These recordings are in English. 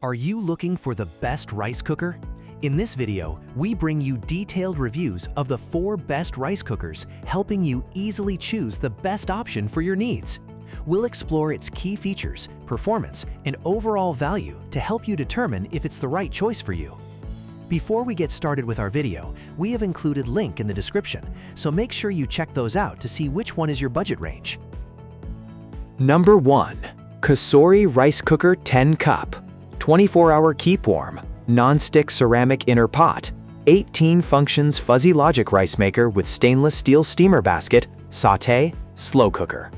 Are you looking for the best rice cooker? In this video, we bring you detailed reviews of the 4 best rice cookers, helping you easily choose the best option for your needs. We'll explore its key features, performance, and overall value to help you determine if it's the right choice for you. Before we get started with our video, we have included a link in the description, so make sure you check those out to see which one is your budget range. Number 1. Cosori Rice Cooker 10 Cup. 24-hour keep warm, non-stick ceramic inner pot, 18 functions fuzzy logic rice maker with stainless steel steamer basket, sauté, slow cooker.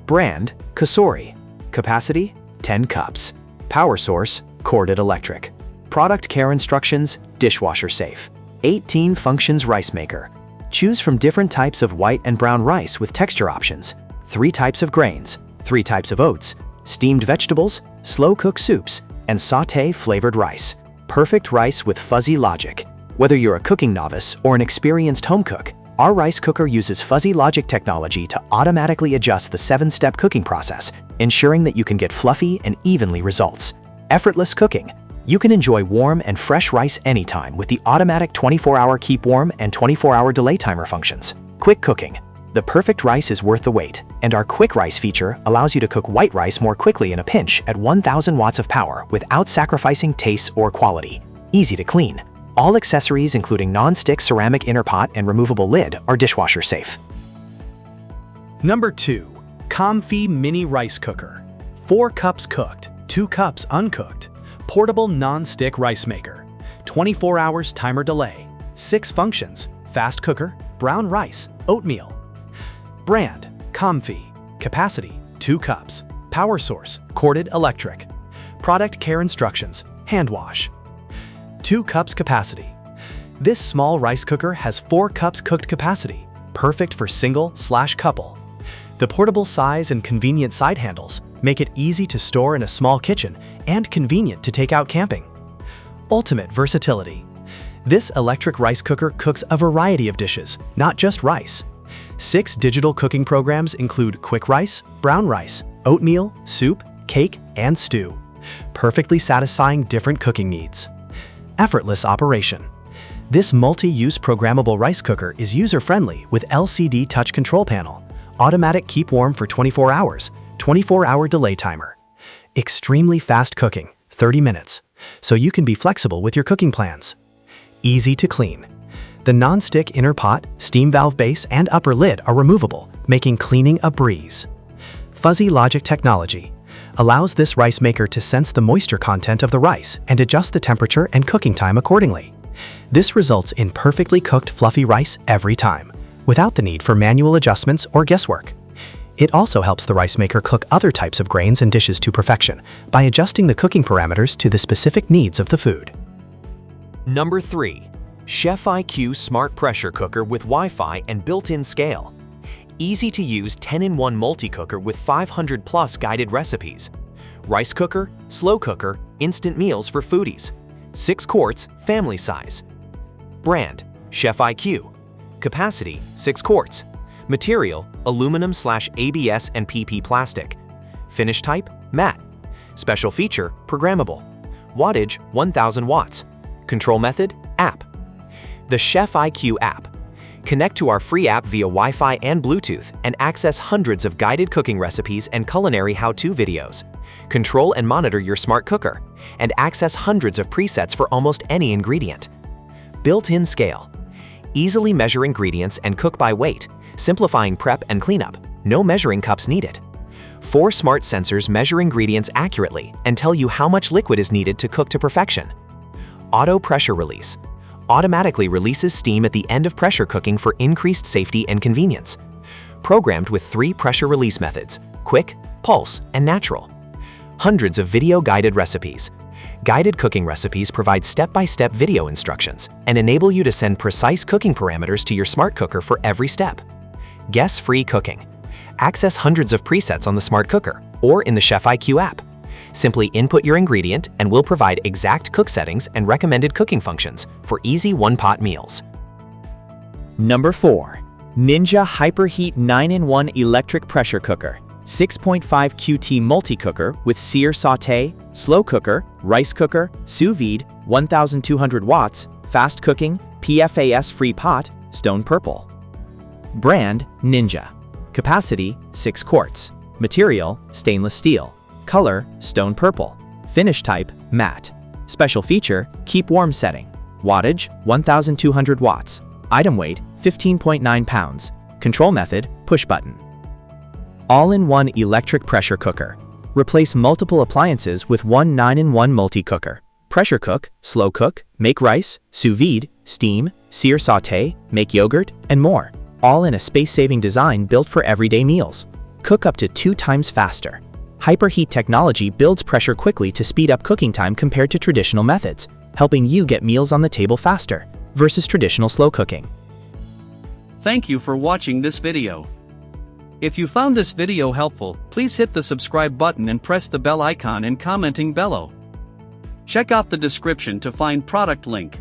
Brand, Cosori. Capacity, 10 cups. Power source, corded electric. Product care instructions, dishwasher safe. 18 functions rice maker. Choose from different types of white and brown rice with texture options, 3 types of grains, 3 types of oats, steamed vegetables, slow cook soups, and sauté flavored rice. Perfect rice with fuzzy logic. Whether you're a cooking novice or an experienced home cook, our rice cooker uses fuzzy logic technology to automatically adjust the 7-step cooking process, ensuring that you can get fluffy and evenly results. Effortless cooking. You can enjoy warm and fresh rice anytime with the automatic 24-hour keep warm and 24-hour delay timer functions. Quick cooking. The perfect rice is worth the wait, and our quick rice feature allows you to cook white rice more quickly in a pinch at 1000 watts of power without sacrificing taste or quality. Easy to clean. All accessories including non-stick ceramic inner pot and removable lid are dishwasher safe. Number 2. COMFEE Mini Rice Cooker. 4 cups cooked, 2 cups uncooked. Portable non-stick rice maker. 24 hours timer delay. 6 functions, fast cooker, brown rice, oatmeal. Brand, COMFEE. Capacity, 2 cups. Power source, corded electric. Product care instructions, hand wash. 2 cups capacity. This small rice cooker has 4 cups cooked capacity, perfect for single/couple. The portable size and convenient side handles make it easy to store in a small kitchen and convenient to take out camping. Ultimate versatility. This electric rice cooker cooks a variety of dishes, not just rice. 6 digital cooking programs include quick rice, brown rice, oatmeal, soup, cake, and stew, perfectly satisfying different cooking needs. Effortless operation. This multi-use programmable rice cooker is user-friendly with LCD touch control panel, automatic keep warm for 24 hours, 24-hour delay timer. Extremely fast cooking, 30 minutes, so you can be flexible with your cooking plans. Easy to clean. The non-stick inner pot, steam valve base, and upper lid are removable, making cleaning a breeze. Fuzzy logic technology allows this rice maker to sense the moisture content of the rice and adjust the temperature and cooking time accordingly. This results in perfectly cooked fluffy rice every time, without the need for manual adjustments or guesswork. It also helps the rice maker cook other types of grains and dishes to perfection by adjusting the cooking parameters to the specific needs of the food. Number 3. Chef IQ Smart Pressure Cooker with Wi-Fi and built-in scale. Easy to use 10-in-1 multi-cooker with 500+ guided recipes. Rice cooker, slow cooker, instant meals for foodies. 6 quarts, family size. Brand, Chef IQ. Capacity, 6 quarts. Material, aluminum/ABS and PP plastic. Finish type, matte. Special feature, programmable. Wattage, 1000 watts. Control method, app. The Chef IQ app. Connect to our free app via Wi-Fi and Bluetooth and access hundreds of guided cooking recipes and culinary how-to videos. Control and monitor your smart cooker and access hundreds of presets for almost any ingredient. Built-in scale. Easily measure ingredients and cook by weight, simplifying prep and cleanup. No measuring cups needed. 4 smart sensors measure ingredients accurately and tell you how much liquid is needed to cook to perfection. Auto pressure release. Automatically releases steam at the end of pressure cooking for increased safety and convenience. Programmed with 3 pressure release methods: quick, pulse, and natural. Hundreds of video-guided recipes. Guided cooking recipes provide step-by-step video instructions and enable you to send precise cooking parameters to your smart cooker for every step. Guess-free cooking. Access hundreds of presets on the smart cooker or in the Chef IQ app. Simply input your ingredient and we'll provide exact cook settings and recommended cooking functions for easy one-pot meals. Number 4. Ninja HyperHeat 9-in-1 Electric Pressure Cooker. 6.5 QT multi-cooker with sear sauté, slow cooker, rice cooker, sous vide, 1200 watts, fast cooking, PFAS-free pot, stone purple. Brand, Ninja. Capacity, 6 quarts. Material, stainless steel. Color, stone purple. Finish type, matte. Special feature, keep warm setting. Wattage, 1200 watts. Item weight, 15.9 pounds. Control method, push button. All-in-one electric pressure cooker. Replace multiple appliances with one 9-in-1 multi-cooker. Pressure cook, slow cook, make rice, sous vide, steam, sear sauté, make yogurt, and more. All in a space-saving design built for everyday meals. Cook up to 2 times faster. HyperHeat technology builds pressure quickly to speed up cooking time compared to traditional methods, helping you get meals on the table faster versus traditional slow cooking. Thank you for watching this video. If you found this video helpful, please hit the subscribe button and press the bell icon and commenting below. Check out the description to find product link.